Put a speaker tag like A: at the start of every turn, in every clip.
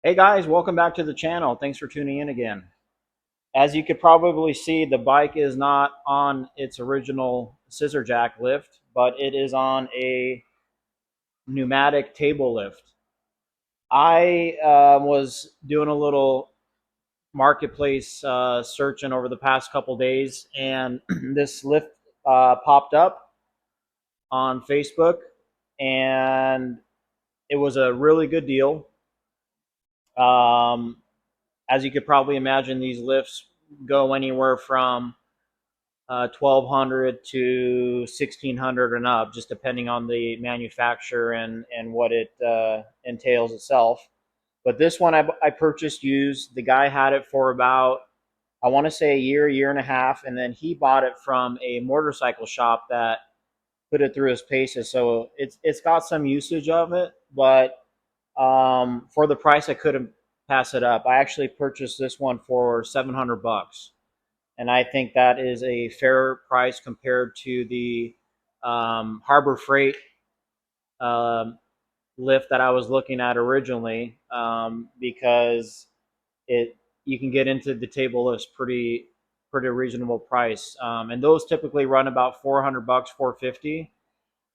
A: Hey guys, welcome back to the channel. Thanks for tuning in again. As you could probably see, the bike is not on its original scissor jack lift, but it is on a pneumatic table lift. I was doing a little marketplace searching over the past couple days, and this lift popped up on Facebook, and it was a really good deal. Um, as you could probably imagine, these lifts go anywhere from 1200 to 1600 and up, just depending on the manufacturer and what it entails itself. But this one I purchased used. The guy had it for about, I want to say, a year and a half, and then he bought it from a motorcycle shop that put it through his paces. So it's got some usage of it, but for the price, I couldn't pass it up. I actually purchased this one for 700 bucks, and I think that is a fair price compared to the Harbor Freight um, lift that I was looking at originally, because it you can get into the table lifts pretty reasonable price, and those typically run about 400 bucks, 450.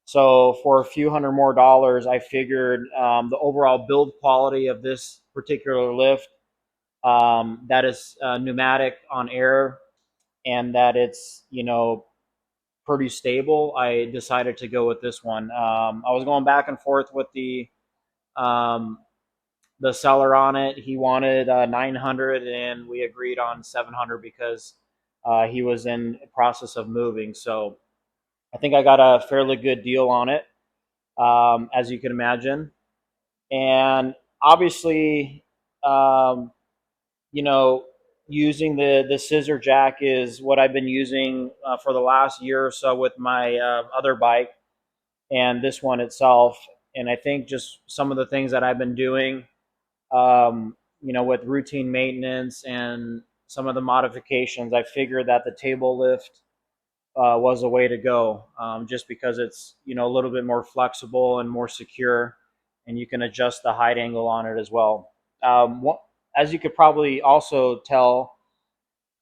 A: So for a few hundred more dollars, I figured the overall build quality of this particular lift, that is pneumatic on air, and that it's pretty stable, I decided to go with this one. I was going back and forth with um, the seller on it. He wanted 900, and we agreed on 700 because he was in the process of moving. So I think I got a fairly good deal on it, as you can imagine. And obviously, um, you know, using the scissor jack is what I've been using for the last year or so with my other bike and this one itself. And I think just some of the things that I've been doing, with routine maintenance and some of the modifications, I figured that the table lift was a way to go, just because it's a little bit more flexible and more secure, and you can adjust the height angle on it as well. As you could probably also tell,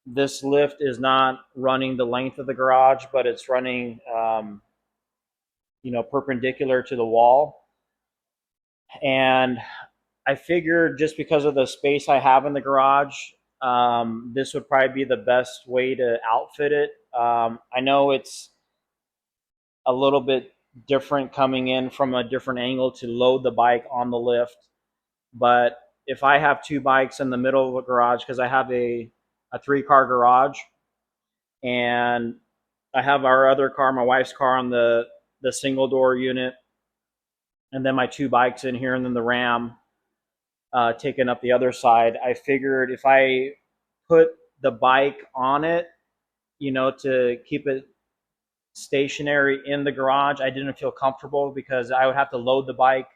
A: this lift is not running the length of the garage, but it's running perpendicular to the wall. And I figured, just because of the space I have in the garage, this would probably be the best way to outfit it. I know it's a little bit different coming in from a different angle to load the bike on the lift. But if I have two bikes in the middle of a garage, because I have a three-car garage, and I have our other car, my wife's car, on the single door unit, and then my two bikes in here, and then the Ram taking up the other side. I figured if I put the bike on it, to keep it stationary in the garage, I didn't feel comfortable because I would have to load the bike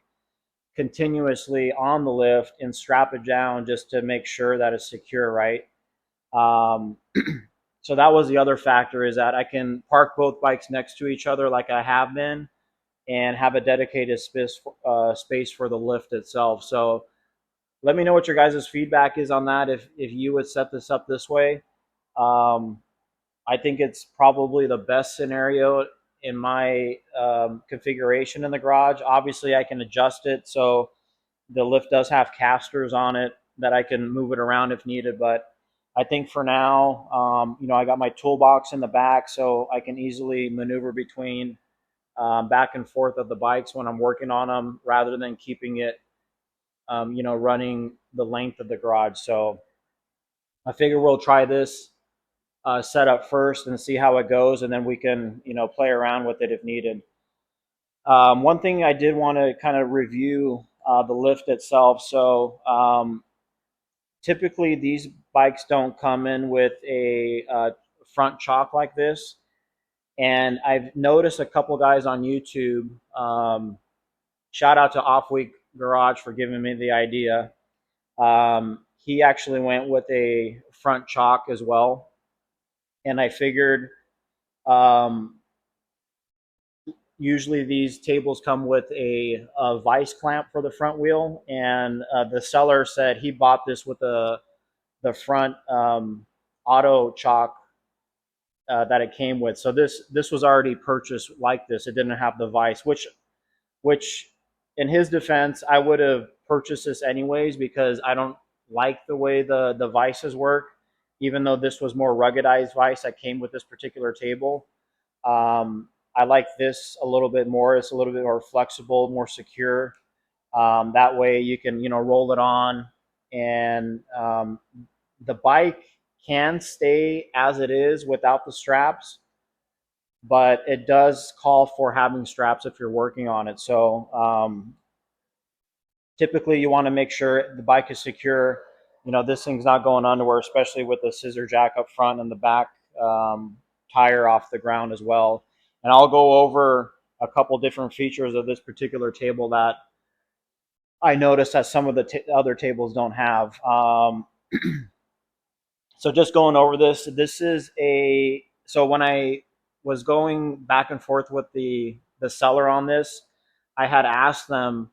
A: continuously on the lift and strap it down just to make sure that it's secure, right? Um, so that was the other factor, is that I can park both bikes next to each other like I have been, and have a dedicated space for the lift itself. So let me know what your guys' feedback is on that. If you would set this up this way, um, I think it's probably the best scenario in my configuration in the garage. Obviously, I can adjust it so the lift does have casters on it that I can move it around if needed. But I think for now, I got my toolbox in the back, so I can easily maneuver between back and forth of the bikes when I'm working on them, rather than keeping it, running the length of the garage. So I figure we'll try this setup first and see how it goes, and then we can, play around with it if needed. One thing I did want to kind of review, the lift itself. So typically these bikes don't come in with a front chock like this, and I've noticed a couple guys on YouTube. Shout out to Off Week Garage for giving me the idea. He actually went with a front chock as well, and I figured, um, usually these tables come with a vice clamp for the front wheel, and the seller said he bought this with the front auto chock that it came with. So this was already purchased like this. It didn't have the vice, which in his defense, I would have purchased this anyways because I don't like the way the vices work. Even though this was more ruggedized vice that came with this particular table, I like this a little bit more. It's a little bit more flexible, more secure. That way you can roll it on, and the bike can stay as it is without the straps, but it does call for having straps if you're working on it. So typically you want to make sure the bike is secure. This thing's not going underwear, especially with the scissor jack up front and the back tire off the ground as well. And I'll go over a couple different features of this particular table that I noticed that some of the other tables don't have. So just going over this is so when I was going back and forth with the seller on this, I had asked them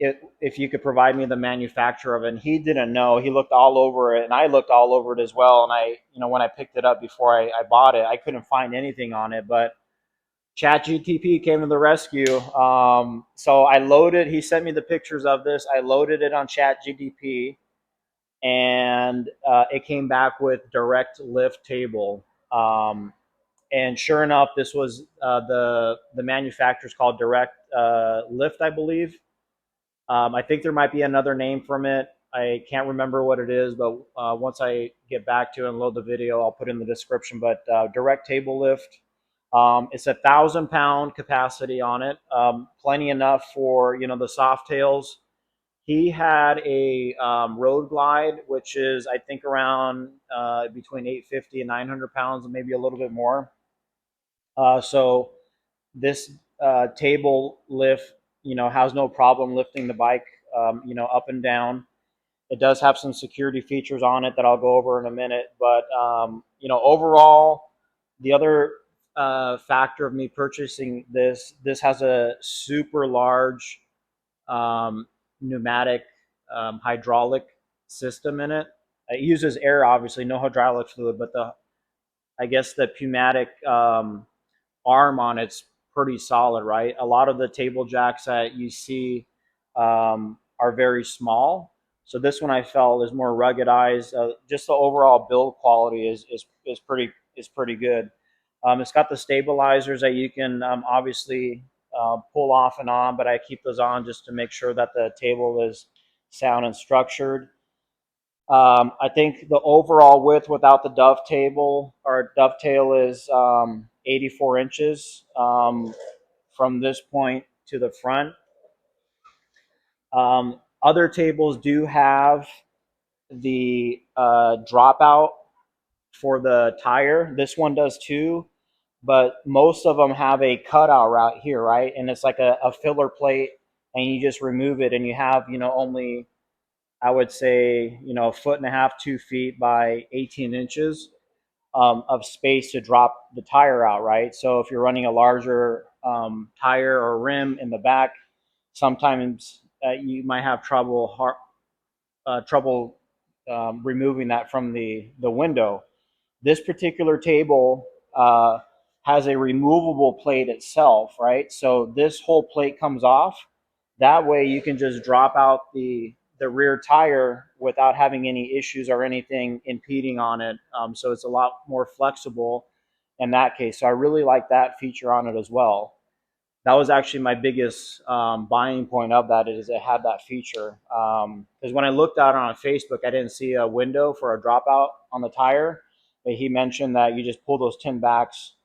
A: if you could provide me the manufacturer of it, and he didn't know. He looked all over it, and I looked all over it as well. And when I picked it up before I bought it, I couldn't find anything on it, but ChatGTP came to the rescue. So I loaded, he sent me the pictures of this. I loaded it on ChatGTP, and it came back with direct lift table. And sure enough, this was the manufacturer's called Direct Lift, I believe. I think there might be another name from it. I can't remember what it is, but once I get back to it and load the video, I'll put it in the description. But direct table lift. It's 1,000-pound capacity on it, plenty enough for the Softails. He had a road glide, which is I think around between 850 and 900 pounds, and maybe a little bit more. So this table lift, has no problem lifting the bike, up and down. It does have some security features on it that I'll go over in a minute, but overall, the other factor of me purchasing this has a super large pneumatic hydraulic system in it. It uses air, obviously, no hydraulic fluid, but I guess the pneumatic arm on it's pretty solid, right? A lot of the table jacks that you see are very small. So this one I felt is more ruggedized. Just the overall build quality is pretty good. It's got the stabilizers that you can obviously pull off and on, but I keep those on just to make sure that the table is sound and structured. I think the overall width without the dovetail is 84 inches from this point to the front. Other tables do have the dropout for the tire. This one does too, but most of them have a cutout right here, right? And it's like a filler plate, and you just remove it, and you have only, I would say, a foot and a half, 2 feet by 18 inches of space to drop the tire out, right? So if you're running a larger tire or rim in the back, sometimes you might have trouble removing that from the window. This particular table has a removable plate itself, right? So this whole plate comes off. That way you can just drop out the rear tire without having any issues or anything impeding on it. So it's a lot more flexible in that case. So I really like that feature on it as well. That was actually my biggest buying point of that, is it had that feature. Because when I looked at it on Facebook, I didn't see a window for a dropout on the tire. But he mentioned that you just pull those tin backs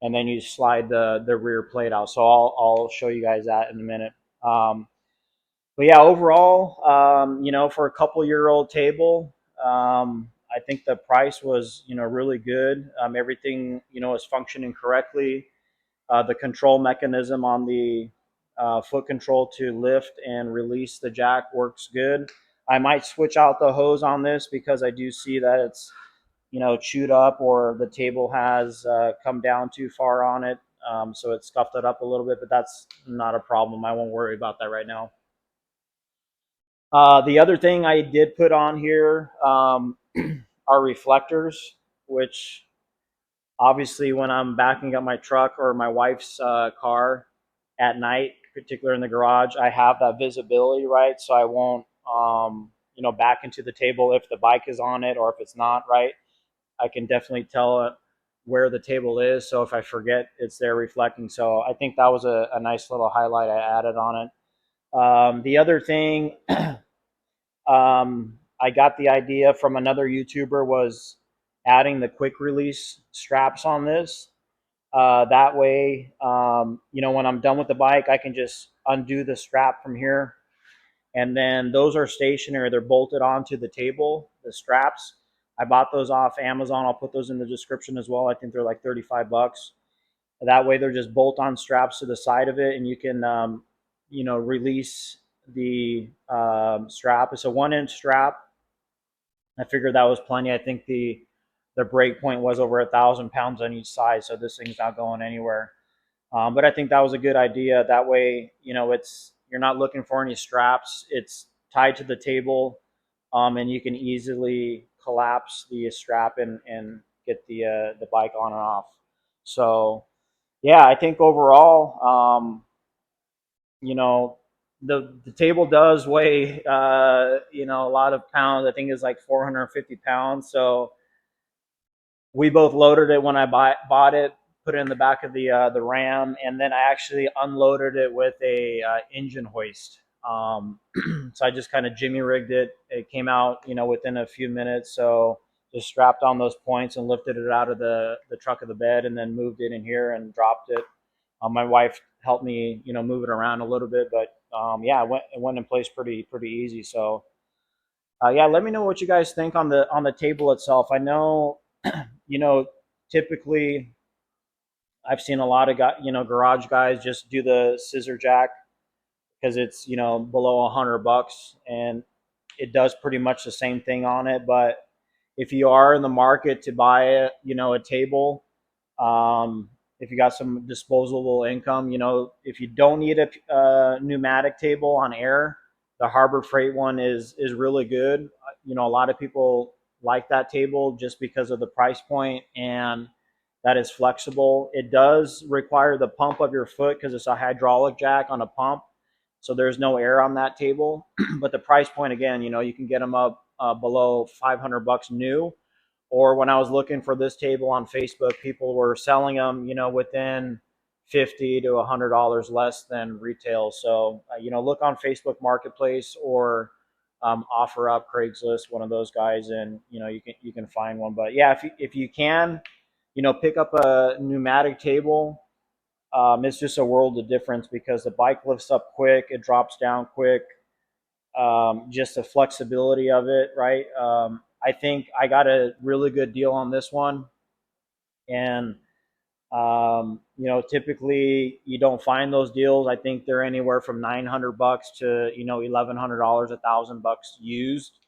A: and then you slide the rear plate out. So I'll show you guys that in a minute. But yeah, overall, for a couple-year-old table, I think the price was, really good. Everything, is functioning correctly. The control mechanism on the foot control to lift and release the jack works good. I might switch out the hose on this because I do see that it's, chewed up, or the table has come down too far on it. so it scuffed it up a little bit, but that's not a problem. I won't worry about that right now. The other thing I did put on here are reflectors, which obviously when I'm backing up my truck or my wife's car at night, particularly in the garage, I have that visibility, right? So I won't, back into the table if the bike is on it or if it's not, right? I can definitely tell where the table is. So if I forget, it's there reflecting. So I think that was a nice little highlight I added on it. The other thing I got the idea from another YouTuber was adding the quick release straps on this. That way, when I'm done with the bike, I can just undo the strap from here. And then those are stationary. They're bolted onto the table, the straps. I bought those off Amazon. I'll put those in the description as well. I think they're like 35 bucks. That way they're just bolt on straps to the side of it, and you can, release the strap. It's a 1-inch strap. I figured that was plenty. I think the break point was over 1,000 pounds on each side, so this thing's not going anywhere. But I think that was a good idea. That way, you're not looking for any straps. It's tied to the table, and you can easily collapse the strap and get the bike on and off. So yeah, I think overall, you know, the table does weigh a lot of pounds. I think it's like 450 pounds. So we both loaded it when I bought it, put it in the back of the Ram, and then I actually unloaded it with a engine hoist. So I just kind of jimmy rigged it. It came out, within a few minutes. So just strapped on those points and lifted it out of the truck of the bed, and then moved it in here and dropped it. My wife helped me, move it around a little bit, but yeah, it went in place pretty easy. So yeah, let me know what you guys think on the table itself. I know, typically I've seen a lot of garage guys just do the scissor jack because it's below $100, and it does pretty much the same thing on it. But if you are in the market to buy a table, if you got some disposable income, if you don't need a pneumatic table on air, the Harbor Freight one is really good. A lot of people like that table just because of the price point and that is flexible. It does require the pump of your foot because it's a hydraulic jack on a pump, so there's no air on that table. But the price point, again, you can get them up below $500 new. Or when I was looking for this table on Facebook, people were selling them, within $50 to $100 less than retail. So, look on Facebook Marketplace or OfferUp, Craigslist, one of those guys, and you can find one. But yeah, if you can, pick up a pneumatic table. It's just a world of difference because the bike lifts up quick, it drops down quick. Just the flexibility of it, right? I think I got a really good deal on this one, and typically you don't find those deals. I think they're anywhere from $900 to $1,100, $1,000 used.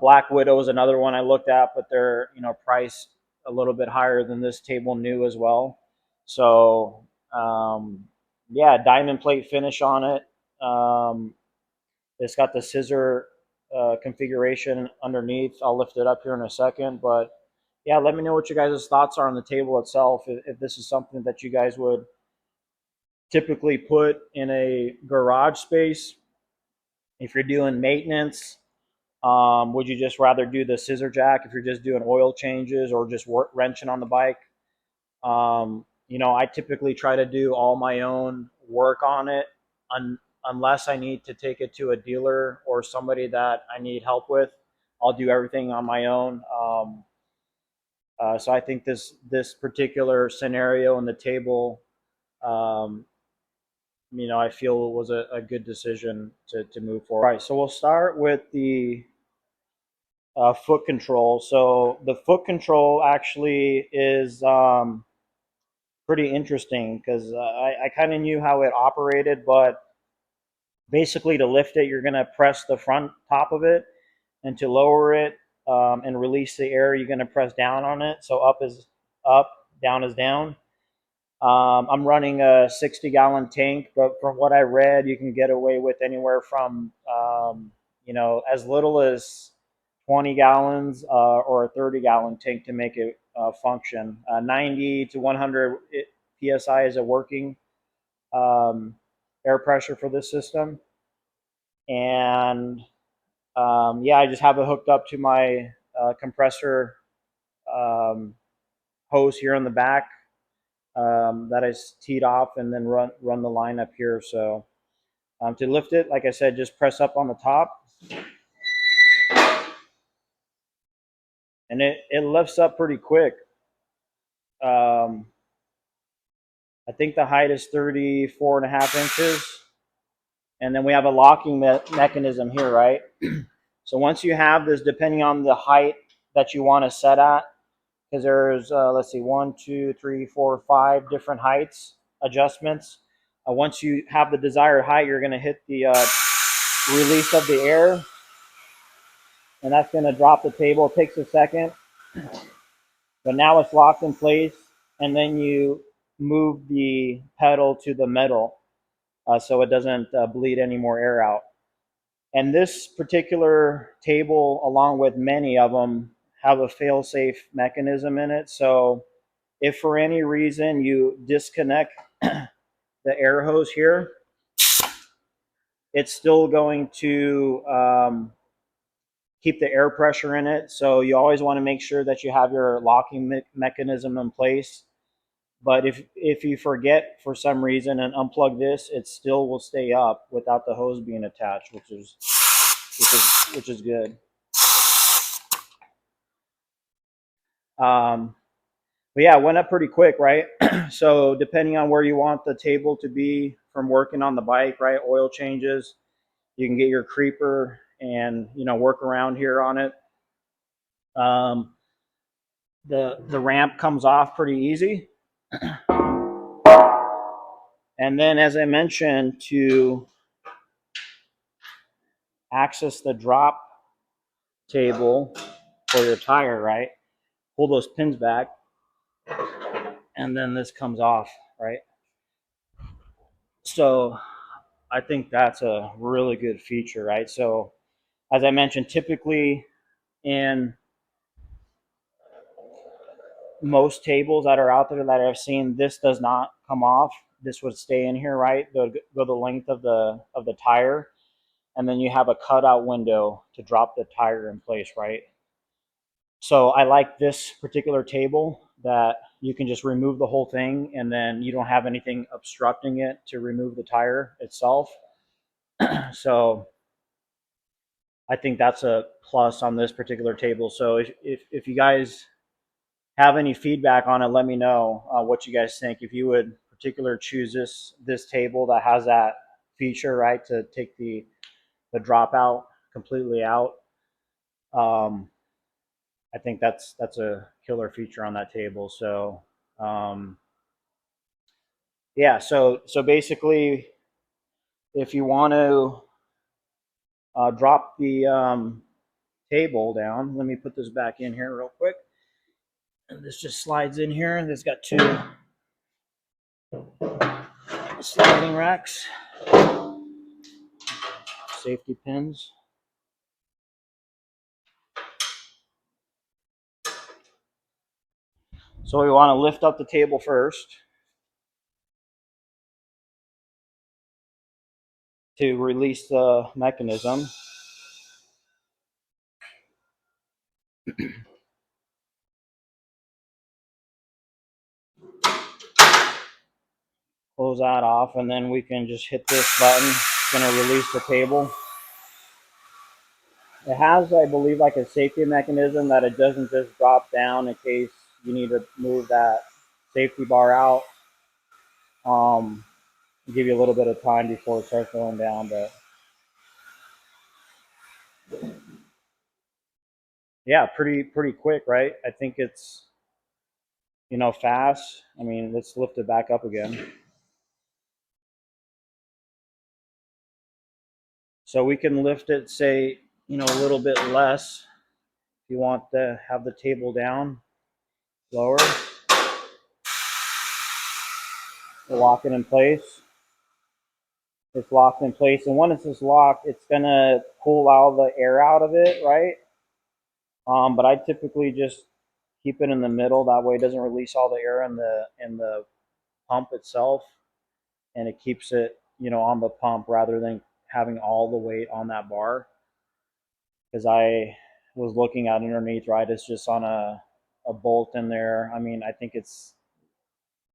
A: Black Widow is another one I looked at, but they're priced a little bit higher than this table new as well. So yeah, diamond plate finish on it. It's got the scissor configuration underneath. I'll lift it up here in a second, but yeah, let me know what you guys' thoughts are on the table itself. If this is something that you guys would typically put in a garage space, if you're doing maintenance, would you just rather do the scissor jack if you're just doing oil changes or just wrenching on the bike? I typically try to do all my own work on it unless I need to take it to a dealer or somebody that I need help with. I'll do everything on my own. So I think this particular scenario on the table, I feel was a good decision to move forward. All right, so we'll start with the foot control. So the foot control actually is pretty interesting because I kind of knew how it operated, but basically to lift it, you're going to press the front top of it, and to lower it and release the air, you're going to press down on it. So up is up, down is down. I'm running a 60-gallon tank, but from what I read, you can get away with anywhere from, as little as 20 gallons or a 30-gallon tank to make it function. 90 to 100 psi is a working um, air pressure for this system. And yeah, I just have it hooked up to my compressor um, hose here on the back that is teed off, and then run the line up here. So to lift it, like I said, just press up on the top, and it lifts up pretty quick. Um, I think the height is 34.5 inches. And then we have a locking mechanism here, right? So once you have this, depending on the height that you want to set at, because there's, let's see, 1, 2, 3, 4, 5 different heights adjustments. Once you have the desired height, you're going to hit the release of the air, and that's going to drop the table. It takes a second, but now it's locked in place, and then you move the pedal to the metal so it doesn't bleed any more air out. And this particular table, along with many of them, have a fail-safe mechanism in it. So if for any reason you disconnect the air hose here, it's still going to keep the air pressure in it. So you always want to make sure that you have your locking mechanism in place. But if you forget for some reason and unplug this, it still will stay up without the hose being attached, which is good. But yeah, it went up pretty quick, right? So depending on where you want the table to be from working on the bike, right? Oil changes, you can get your creeper and work around here on it. The ramp comes off pretty easy. And then, as I mentioned, to access the drop table for your tire, right? Pull those pins back, and then this comes off, right? So I think that's a really good feature, right? So as I mentioned, typically in most tables that are out there that I've seen, this does not come off. This would stay in here, right? Go the length of the tire, and then you have a cutout window to drop the tire in place, right? So I like this particular table that you can just remove the whole thing, and then you don't have anything obstructing it to remove the tire itself. So I think that's a plus on this particular table. So if you guys have any feedback on it, let me know what you guys think. If you would particularly choose this table that has that feature, right, to take the dropout completely out. I think that's a killer feature on that table. So yeah, so basically, if you want to drop the table down, let me put this back in here real quick. And this just slides in here, and it's got 2 sliding racks, safety pins. So we want to lift up the table first to release the mechanism. Close that off, and then we can just hit this button. It's going to release the table. It has, I believe, like a safety mechanism that it doesn't just drop down in case you need to move that safety bar out. Give you a little bit of time before it starts going down, but yeah, pretty quick, right? I think it's fast. I mean, let's lift it back up again. So we can lift it, say, a little bit less. If you want to have the table down lower. to lock it in place. It's locked in place, and when it's locked, it's gonna pull all the air out of it, right? But I typically just keep it in the middle. That way, it doesn't release all the air in the pump itself, and it keeps it, on the pump rather than having all the weight on that bar. Because I was looking at underneath, right? It's just on a bolt in there. I mean, I think it's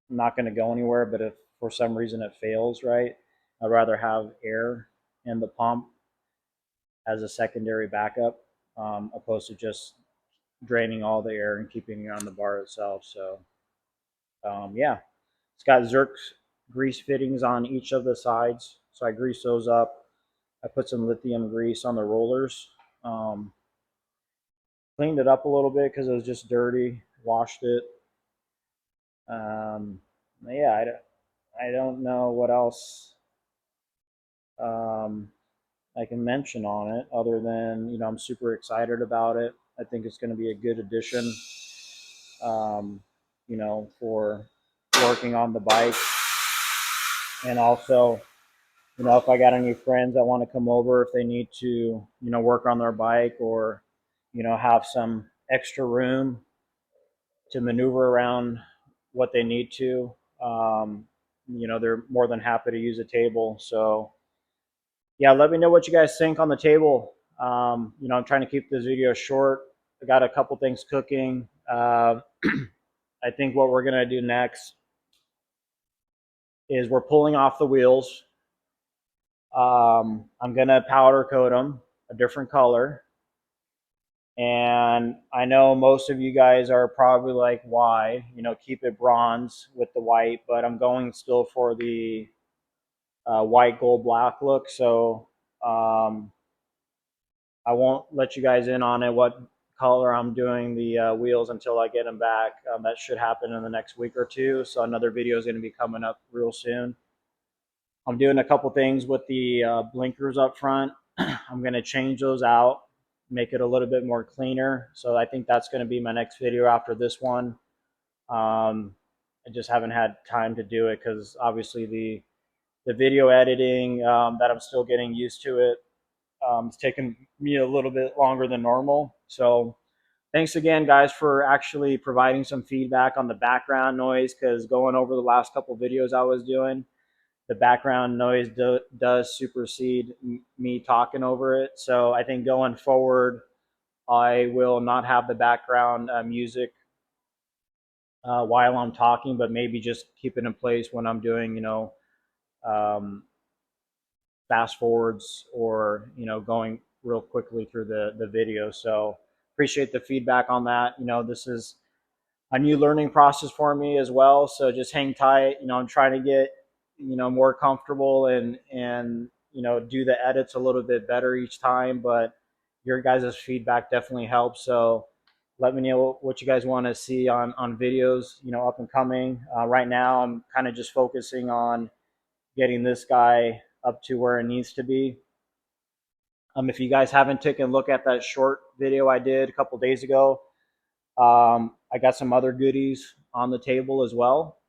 A: not going to go anywhere, but if for some reason it fails, right, I'd rather have air in the pump as a secondary backup, opposed to just draining all the air and keeping it on the bar itself. So, yeah, it's got Zerk grease fittings on each of the sides. So I grease those up. I put some lithium grease on the rollers. Cleaned it up a little bit because it was just dirty. Washed it. Um, yeah, I don't know what else um, I can mention on it other than, I'm super excited about it. I think it's going to be a good addition, um, for working on the bike. And also, if I got any friends that want to come over, if they need to, work on their bike or, have some extra room to maneuver around what they need to, they're more than happy to use a table. So, yeah, let me know what you guys think on the table. I'm trying to keep this video short. I got a couple things cooking. I think what we're going to do next is we're pulling off the wheels. I'm going to powder coat them a different color. And I know most of you guys are probably like, why? Keep it bronze with the white, but I'm going still for the white, gold, black look. So I won't let you guys in on it what color I'm doing the wheels until I get them back. That should happen in the next week or two. So another video is going to be coming up real soon. I'm doing a couple things with the blinkers up front. I'm going to change those out, make it a little bit more cleaner. So I think that's going to be my next video after this one. I just haven't had time to do it because obviously the video editing that I'm still getting used to it. It's taken me a little bit longer than normal. So thanks again, guys, for actually providing some feedback on the background noise, because going over the last couple videos I was doing, the background noise does supersede me talking over it. So I think going forward, I will not have the background music while I'm talking, but maybe just keep it in place when I'm doing, um, fast forwards or, going real quickly through the video. So appreciate the feedback on that. This is a new learning process for me as well. So just hang tight. I'm trying to get, more comfortable and, do the edits a little bit better each time, but your guys' feedback definitely helps. So let me know what you guys want to see on videos, up and coming. Right now, I'm kind of just focusing on getting this guy up to where it needs to be. If you guys haven't taken a look at that short video I did a couple days ago, I got some other goodies on the table as well,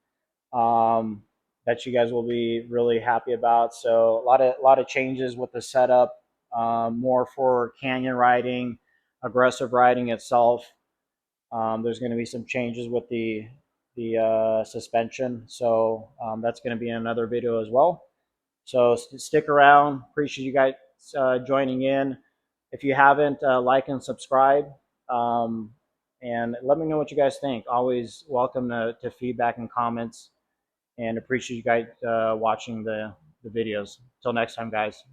A: that you guys will be really happy about. So a lot of changes with the setup, more for canyon riding, aggressive riding itself. There's going to be some changes with the suspension, so that's going to be in another video as well. So stick around. Appreciate you guys joining in. If you haven't, like and subscribe. And let me know what you guys think. Always welcome to feedback and comments. And appreciate you guys watching the videos. Till next time, guys.